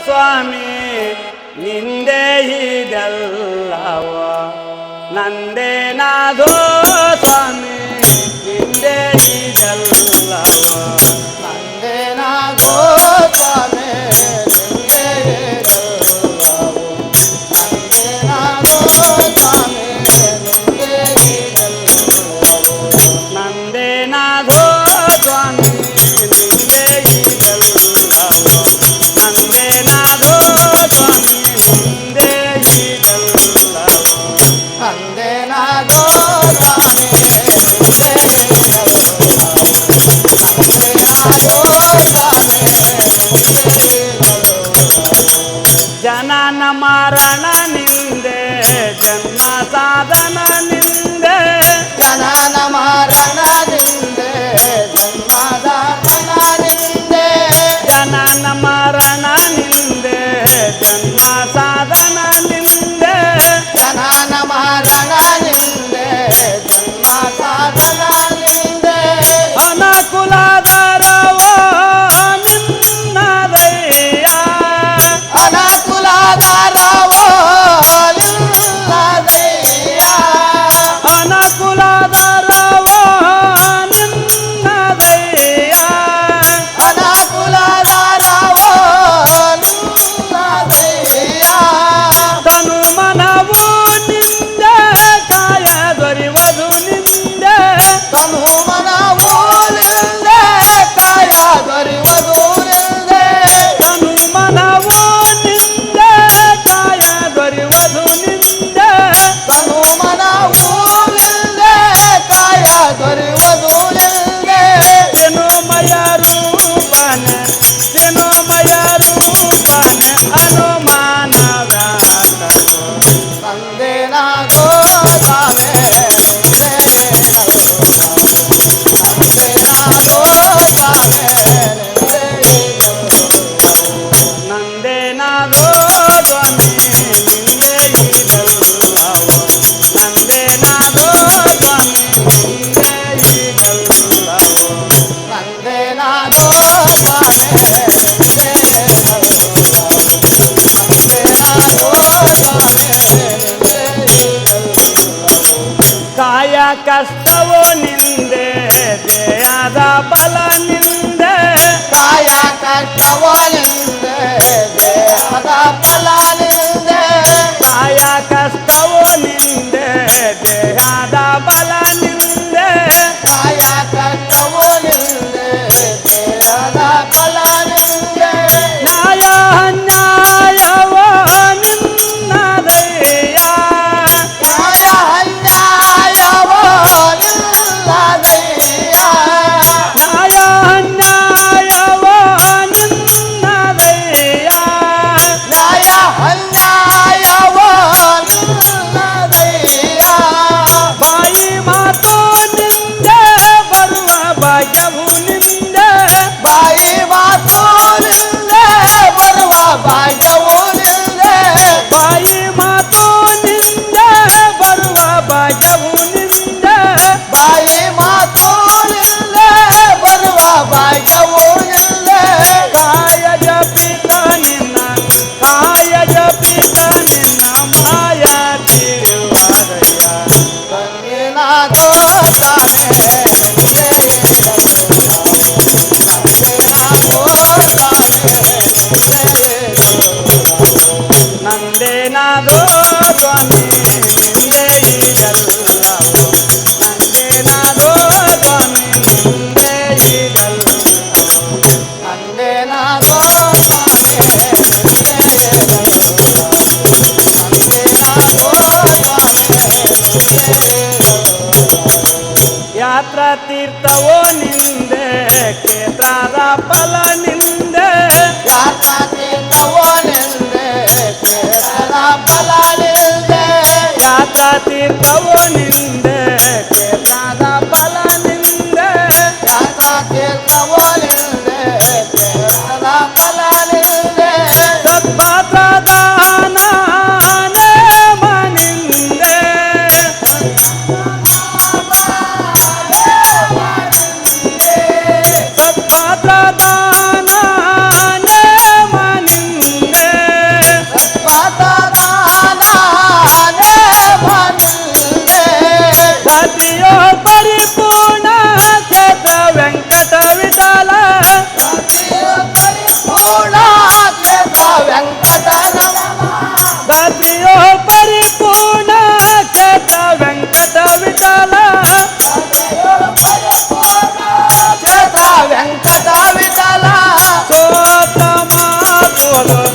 ಸ್ವಾಮಿ ನಿಂದೆ ಇದೆಲ್ಲವ ನಂದೇನಾದೋ ಸ್ವಾಮಿ ನಿಂದೆ ಇದೆಲ್ಲವ ನಂದೇನಾದೋ ಸ್ವಾಮಿ ನಿಂದೆ ಇದೆಲ್ಲವ ನಂದೇನಾದೋ ಸ್ವಾಮಿ ನಿಂದೆ ಇದೆಲ್ಲವ ನಂದೇನಾದೋ ಸ್ವಾಮಿ ನಿಂದೆ ಇದೆಲ್ಲವ ನಂದೇನಾದೋ ಸ್ವಾಮಿ ನಿಂದೆ ಇದೆಲ್ಲವ ನಂದೇನಾದೋ ಸ್ವಾಮಿ ನಿಂದೆ ಜನನ ಮರಣ ನಿಂದೆ ಜನ್ಮ ಸಾಧನ ನಿಂದೆ ಜನನ ಮರಣ ನಿಂದೆ ಜನ್ಮ ಸಾಧನ ನಿಂದೆ ಜನನ ಮರಣ ನಿಂದೆ ಜನ್ಮ ಸಾಧನ ನಿಂದೆ ಜನನ ಮರಣ ನಿಂದೆ ಜನ್ಮ ಸಾಧನ ನಿಂದೆ ಅನುಕೂಲದರವೋ ನಿನ್ನದಯ್ಯ ಅನುಕೂಲದರವೋ ನಿನ್ನದಯ್ಯ ಅನುಕೂಲದರವೋ ನಿನ್ನದಯ್ಯ ಅನುಕೂಲದರವೋ ನಿನ್ನದಯ್ಯ ತನು ಮನವು ನಿಂದೆ ಕಾಯ ದೊರೆಯುವುದು ನಿಂದೆ ತನು ಮನವು ನಿಂದೆ ಕಾಯ ದೊರೆಯುವುದು ನಿಂದೆ ತನು ಮನವು ನಿಂದೆ ಕಾಯ ದೊರೆಯುವುದು ನಿಂದೆ ತನು ಮನವು ನಿಂದೆ ಕಾಯ ದೊರೆಯುವುದು ನಿಂದೆ ತೆನುಮಯ ರೂಪನೆ ತೆನುಮಯ ರೂಪನೆ ಅನುಮಾನವ್ಯಾಕನು ನಂದೇನಾದೋ ಸ್ವಾಮಿ ನಿಂದೆ ನಂದೇನಾದೋ ಸ್ವಾಮಿ ನಿಂದೆ ನಂದೇನಾದೋ ಸ್ವಾಮಿ ನಿಂದೆ ಇದೆಲ್ಲವ ನಂದೇನಾದೋ ಸ್ವಾಮಿ ನಿಂದೆ ಇದೆಲ್ಲವ ನಂದೇನಾದೋ ಸ್ವಾಮಿ ನಂದೇನಾದೋ ಕಾಯ ಕಷ್ಟವೋ ನಿಂದೆ ದೇಹದ ಬಲ ನಿಂದೆ ಕಾಯ ಕಷ್ಟವೋ ನಿಂದೆ ದೇಹದ ಫಲ ನಿಂದೆ ಕಾಯ ಕಷ್ಟವೋ ನಿಂದೆ ದೇಹದ ಬಲ ನಿಂದೆ ಕಾಯ ಕಷ್ಟವೋ ನಿಂದೆ ದೇಹದ ಫಲ ನಿಂದೆ ನ್ಯಾಯ ಅನ್ಯಾಯವೋ ನಿನ್ನದಯ್ಯ ನ್ಯಾಯ ಅನ್ಯಾಯವೋ ನಿನ್ನದಯ್ಯ ನ್ಯಾಯ ಅನ್ಯಾಯವೋ ನಿನ್ನದಯ್ಯ ನ್ಯಾಯ ಅನ್ಯಾಯವೋ ನಿನ್ನದಯ್ಯ ಬಾಯಿ ಮಾತು ನಿಂದೆ ಬರುವ ಭಾಗ್ಯವು ನಿಂದೆ ಬಾಯಿ ಮಾತು ನಿಂದೆ ಬರುವ ಭಾಗ್ಯವು ನಿಂದೆ ಬಾಯಿ ಮಾತು ನಿಂದೆ ಬರುವ ಭಾಗ್ಯವು ನಿಂದೆ ಬಾಯಿ ಮಾತು ನಿಂದೆ ಬರುವ ಭಾಗ್ಯವು ನಿಂದೆ ಕಾಯ ಜಪಿತ ನಿನ್ನ ಕಾಯ ಜಪಿತ ನಿನ್ನ ಮಾಯ ತಿಳಿಯುವುದಯ್ಯ ನಂದೇನಾದೋ ಸ್ವಾಮಿ ನಿಂದೆ ನಂದೇನಾದೋ ಸ್ವಾಮಿ ನಿಂದೆ ಇದೆಲ್ಲವ ನಂದೇನಾದೋ ಸ್ವಾಮಿ ನಿಂದೆ ಇದೆಲ್ಲವ ನಂದೇನಾದೋ ಸ್ವಾಮಿ ನಂದೇನಾದೋ ಯಾತ್ರಾ ತೀರ್ಥವೋ ನಿಂದೆ ಕ್ಷೇತ್ರದ ಫಲ ನಿಂದೆ ಯಾತ್ರಾ ತೀರ್ಥವೋ ನಿಂದೆ ಕೇರಳ ಫಲ ನಿಂದೆ ಯಾತ್ರಾ ತೀರ್ಥವೋ ನಿಂದೆ ಕ್ಷೇತ್ರದ ಫಲ ನಿಂದೆ ಯಾತ್ರಾ ತೀರ್ಥವೋ ನಿಂದೆ ಕೇರಳ ಫಲ ನಿಂದೆ ಸತ್ಪಾತ್ರದ ನೇಮ ನಿಂದೆ ಸತ್ಪಾತ್ರದ ನೇಮ ನಿಂದೆ ಹೋಗು